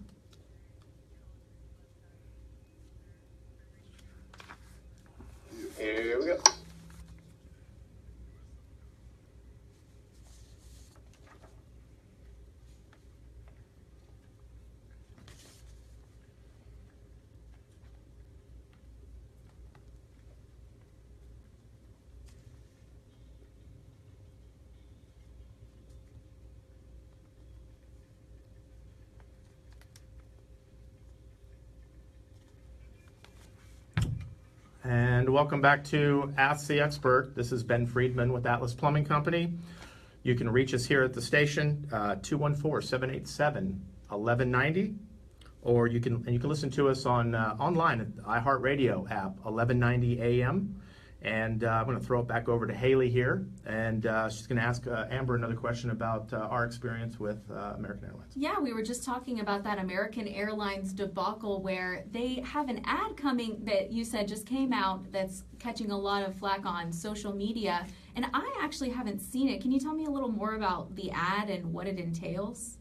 Here we go. And welcome back to Ask the Expert. This is Ben Friedman with Atlas Plumbing Company. You can reach us here at the station, 214-787-1190, or you can listen to us on online at the iHeartRadio app, 1190 AM. And I'm going to throw it back over to Haley here, and she's going to ask Amber another question about our experience with American Airlines. Yeah, we were just talking about that American Airlines debacle where they have an ad coming that you said just came out that's catching a lot of flack on social media. And I actually haven't seen it. Can you tell me a little more about the ad and what it entails?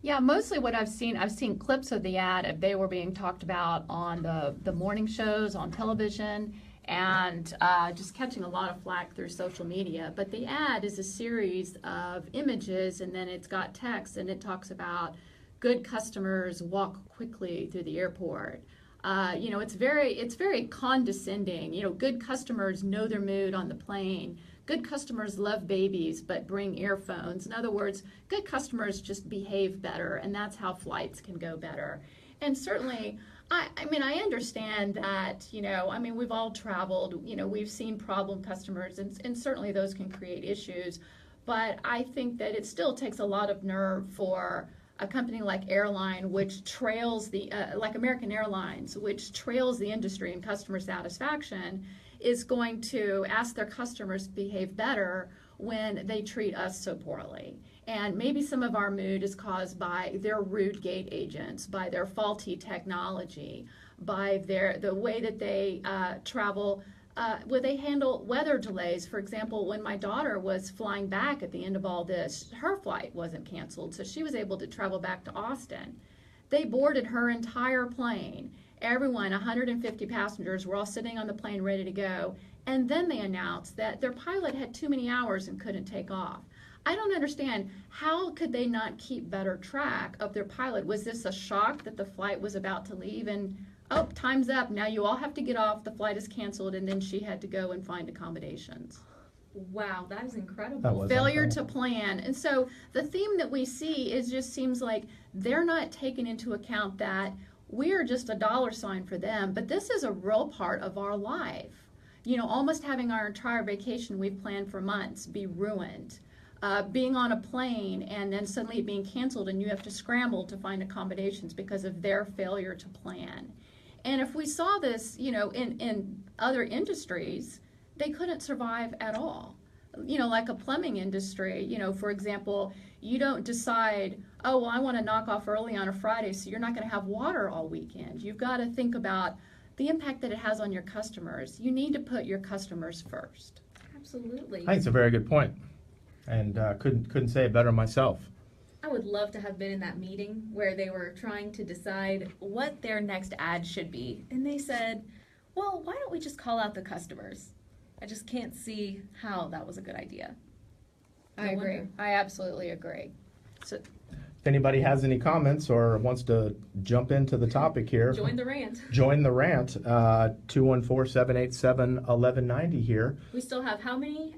Yeah, mostly what I've seen clips of the ad if they were being talked about on the morning shows on television, and just catching a lot of flack through social media. But the ad is a series of images, and then it's got text, and it talks about good customers walk quickly through the airport. It's very condescending. Good customers know their mood on the plane. Good customers love babies but bring earphones. In other words, good customers just behave better, and that's how flights can go better. And certainly, I understand that, we've all traveled, we've seen problem customers, and certainly those can create issues. But I think that it still takes a lot of nerve for a company like airline, which trails like American Airlines, which trails the industry in customer satisfaction, is going to ask their customers to behave better when they treat us so poorly. And maybe some of our mood is caused by their rude gate agents, by their faulty technology, by the way that they travel, where they handle weather delays. For example, when my daughter was flying back at the end of all this, her flight wasn't canceled, so she was able to travel back to Austin. They boarded her entire plane. Everyone, 150 passengers, were all sitting on the plane ready to go. And then they announced that their pilot had too many hours and couldn't take off. I don't understand, how could they not keep better track of their pilot? Was this a shock that the flight was about to leave and, oh, time's up, now you all have to get off, the flight is canceled, and then she had to go and find accommodations? Wow, that is incredible. That was Failure to incredible. plan. And so the theme that we see is just seems like they're not taking into account that we're just a dollar sign for them, but this is a real part of our life. Almost having our entire vacation we've planned for months be ruined. Being on a plane and then suddenly being canceled, and you have to scramble to find accommodations because of their failure to plan. And if we saw this, in other industries, they couldn't survive at all. Like a plumbing industry, for example, you don't decide, oh, well, I want to knock off early on a Friday, so you're not going to have water all weekend. You've got to think about the impact that it has on your customers. You need to put your customers first. Absolutely. I think it's a very good point, and couldn't say it better myself. I would love to have been in that meeting where they were trying to decide what their next ad should be. And they said, well, why don't we just call out the customers? I just can't see how that was a good idea. I agree. I absolutely agree. So, if anybody has any comments or wants to jump into the topic here, Join the rant. join the rant. 214-787-1190 here. We still have how many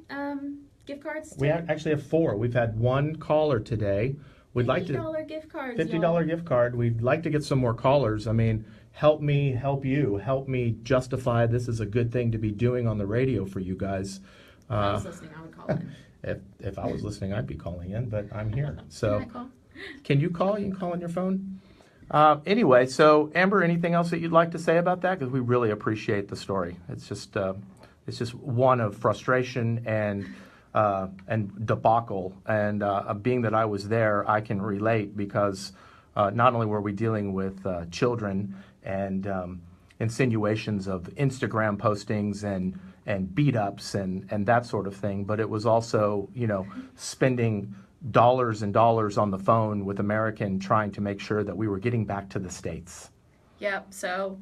gift cards? We actually have 4. We've had 1 caller today. We'd like to $50 gift cards. $50 y'all. gift card. We'd like to get some more callers. I mean, help me help you. Help me justify this is a good thing to be doing on the radio for you guys. If I was listening, I would call in. If I was listening, I'd be calling in, but I'm here. So Can I call? can you call? You can call on your phone. Anyway, so Amber, anything else that you'd like to say about that? Because we really appreciate the story. It's just one of frustration and debacle. And being that I was there, I can relate because not only were we dealing with children and insinuations of Instagram postings and beat ups and that sort of thing, but it was also, spending dollars and dollars on the phone with American trying to make sure that we were getting back to the States. Yep. So,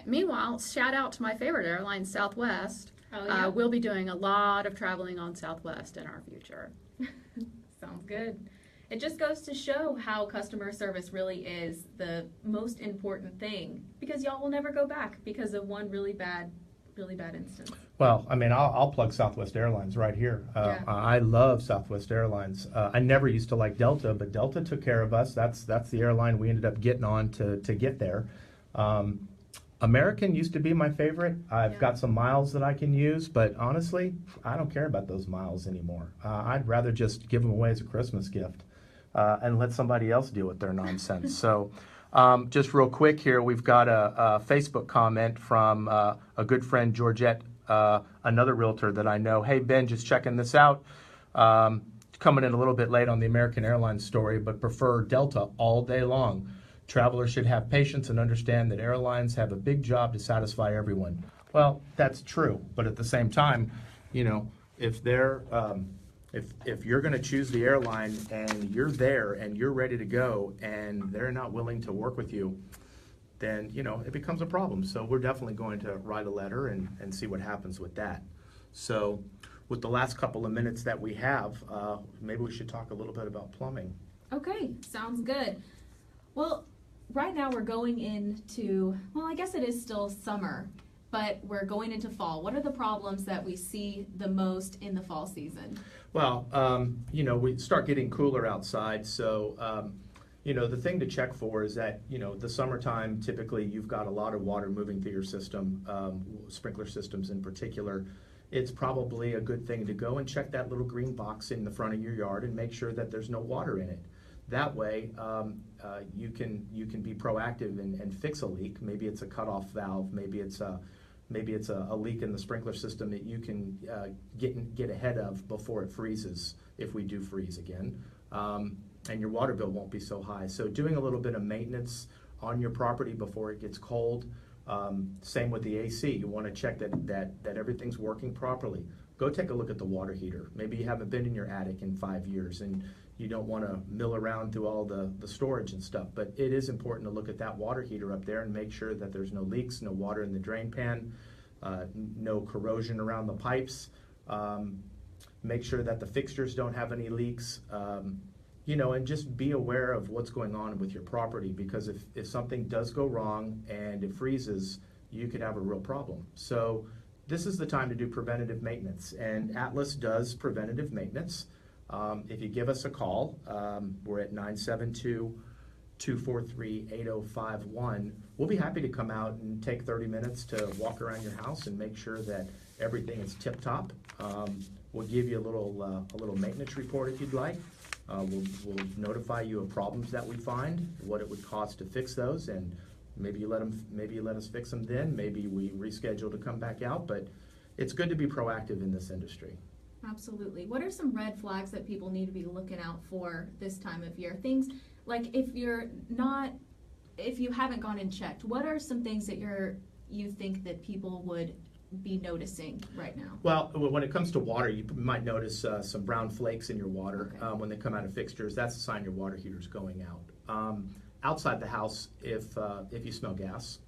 meanwhile, shout out to my favorite airline, Southwest. Oh, yeah. We'll be doing a lot of traveling on Southwest in our future. Sounds good. It just goes to show how customer service really is the most important thing because y'all will never go back because of one really bad instance. Well, I mean, I'll plug Southwest Airlines right here. Yeah. I love Southwest Airlines. I never used to like Delta, but Delta took care of us. That's the airline we ended up getting on to get there. American used to be my favorite. I've got some miles that I can use, but honestly, I don't care about those miles anymore. I'd rather just give them away as a Christmas gift and let somebody else deal with their nonsense. So just real quick here, we've got a Facebook comment from a good friend, Georgette, another realtor that I know. Hey, Ben, just checking this out. Coming in a little bit late on the American Airlines story, but prefer Delta all day long. Travelers should have patience and understand that airlines have a big job to satisfy everyone. Well, that's true, but at the same time, if they're if you're going to choose the airline and you're there and you're ready to go and they're not willing to work with you, then it becomes a problem. So we're definitely going to write a letter and see what happens with that. So with the last couple of minutes that we have, maybe we should talk a little bit about plumbing. Okay, sounds good. Well, right now we're going into, I guess it is still summer, but we're going into fall. What are the problems that we see the most in the fall season? Well, we start getting cooler outside, so, the thing to check for is that, the summertime, typically you've got a lot of water moving through your system, sprinkler systems in particular. It's probably a good thing to go and check that little green box in the front of your yard and make sure that there's no water in it. That way, you can be proactive and fix a leak. Maybe it's a cutoff valve. Maybe it's a leak in the sprinkler system that you can get ahead of before it freezes, if we do freeze again. And your water bill won't be so high. So doing a little bit of maintenance on your property before it gets cold. Same with the AC. You want to check that everything's working properly. Go take a look at the water heater. Maybe you haven't been in your attic in 5 years and you don't want to mill around through all the storage and stuff, but it is important to look at that water heater up there and make sure that there's no leaks, no water in the drain pan, no corrosion around the pipes. Make sure that the fixtures don't have any leaks, and just be aware of what's going on with your property, because if something does go wrong and it freezes, you could have a real problem. So this is the time to do preventative maintenance, and Atlas does preventative maintenance. If you give us a call, we're at 972-243-8051. We'll be happy to come out and take 30 minutes to walk around your house and make sure that everything is tip-top. We'll give you a little maintenance report if you'd like. We'll notify you of problems that we find, what it would cost to fix those, and maybe you let us fix them then. Maybe we reschedule to come back out, but it's good to be proactive in this industry. Absolutely. What are some red flags that people need to be looking out for this time of year? Things like if you haven't gone and checked, what are some things that you think that people would be noticing right now? Well, when it comes to water, you might notice some brown flakes in your water. Okay. When they come out of fixtures. That's a sign your water heater's going out. Outside the house, if you smell gas,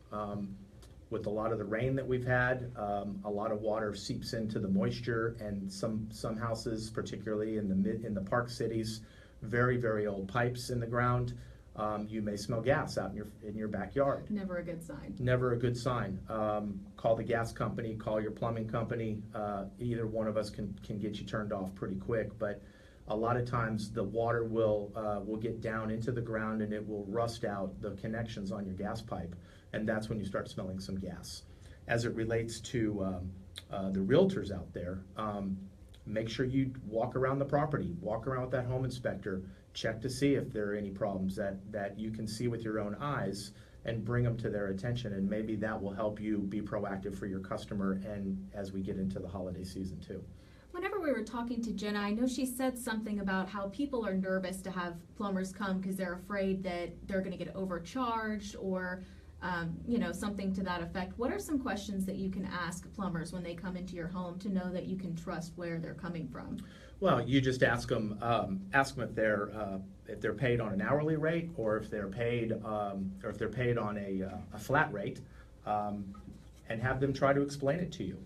with a lot of the rain that we've had, a lot of water seeps into the moisture, and some houses, particularly in the park cities, very, very old pipes in the ground, you may smell gas out in your backyard. Never a good sign. Never a good sign. Call the gas company, call your plumbing company. Either one of us can get you turned off pretty quick. But a lot of times the water will get down into the ground and it will rust out the connections on your gas pipe, and that's when you start smelling some gas. As it relates to the realtors out there, make sure you walk around the property, walk around with that home inspector, check to see if there are any problems that you can see with your own eyes, and bring them to their attention, and maybe that will help you be proactive for your customer and as we get into the holiday season too. Whenever we were talking to Jenna, I know she said something about how people are nervous to have plumbers come because they're afraid that they're going to get overcharged or something to that effect. What are some questions that you can ask plumbers when they come into your home to know that you can trust where they're coming from? Well, you just ask them if they're paid on an hourly rate, or if they're paid on a flat rate, and have them try to explain it to you.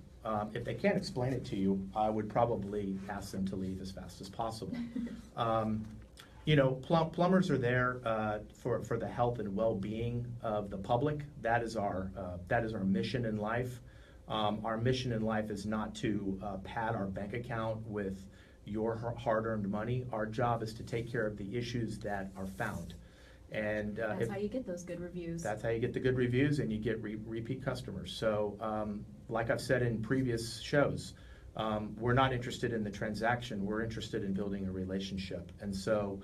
If they can't explain it to you, I would probably ask them to leave as fast as possible. Plumbers are there for the health and well-being of the public. That is our mission in life. Our mission in life is not to pad our bank account with your hard-earned money. Our job is to take care of the issues that are found. And that's how you get those good reviews. That's how you get the good reviews, and you get repeat customers. So, like I've said in previous shows, we're not interested in the transaction. We're interested in building a relationship. And so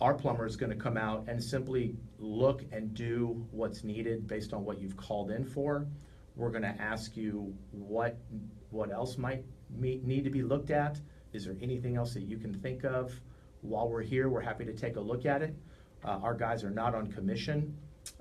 our plumber is going to come out and simply look and do what's needed based on what you've called in for. We're going to ask you what else might need to be looked at. Is there anything else that you can think of? While we're here, we're happy to take a look at it. Our guys are not on commission.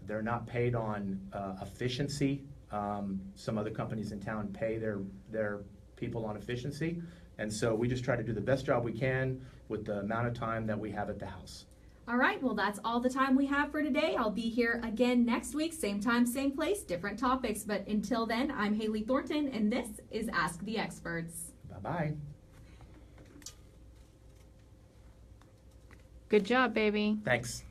They're not paid on efficiency. Some other companies in town pay their people on efficiency. And so we just try to do the best job we can with the amount of time that we have at the house. All right, well, that's all the time we have for today. I'll be here again next week, same time, same place, different topics. But until then, I'm Haley Thornton, and this is Ask the Experts. Bye-bye. Good job, baby. Thanks.